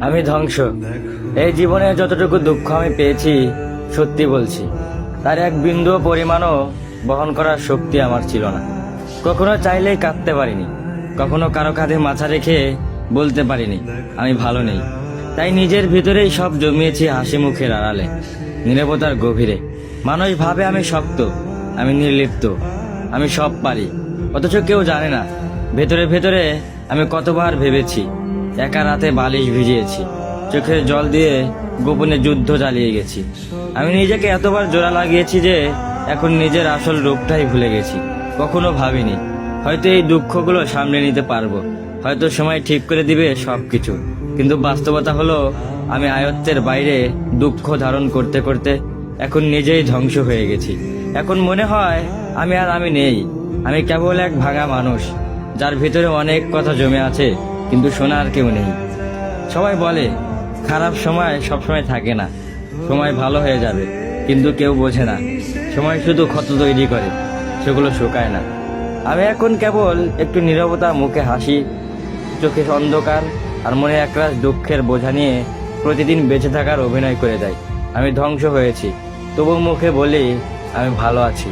আমি ধ্বংস। এই জীবনে যতটুকু দুঃখ আমি পেয়েছি, সত্যি বলছি, তার এক বিন্দু পরিমাণও বহন করার শক্তি আমার ছিল না। কখনো চাইলেই কাঁদতে পারিনি, কখনো কারো কাঁধে মাথা রেখে বলতে পারিনি আমি ভালো নেই। তাই নিজের ভিতরেই সব জমিয়েছি হাসি মুখের আড়ালে, নীরবতার গভীরে। মানুষ ভাবে আমি শক্ত, আমি নির্লিপ্ত, আমি সব পারি, অথচ কেউ জানে না ভেতরে ভেতরে আমি কতবার ভেবেছি। একা রাতে বালিশ ভিজিয়েছি, চোখের জল দিয়ে গোপনে যুদ্ধ চালিয়ে গেছি। আমি নিজেকে এতবার জোড়া লাগিয়েছি যে এখন নিজের আসল রূপটাই ভুলে গেছি। কখনো ভাবিনি হয়তো এই দুঃখগুলো সামলে নিতে পারবো, হয়তো সময় ঠিক করে দিবে সবকিছু। কিন্তু বাস্তবতা হলো আমি আয়ত্তের বাইরে দুঃখ ধারণ করতে করতে এখন নিজেই ধ্বংস হয়ে গেছি। এখন মনে হয় আমি নেই, আমি কেবল এক ভাঙা মানুষ, যার ভিতরে অনেক কথা জমে আছে কিন্তু শোনার কেউ নেই। সবাই বলে খারাপ সময় সবসময় থাকে না, সময় ভালো হয়ে যাবে, কিন্তু কেউ বোঝে না সময় শুধু ক্ষত তৈরি করে, সেগুলো শুকায় না। আমি এখন কেবল একটু নীরবতা, মুখে হাসি, চোখে অন্ধকার আর মনে একরাশ দুঃখের বোঝা নিয়ে প্রতিদিন বেঁচে থাকার অভিনয় করে যাই। আমি ধ্বংস হয়েছি, তবু মুখে বলি আমি ভালো আছি।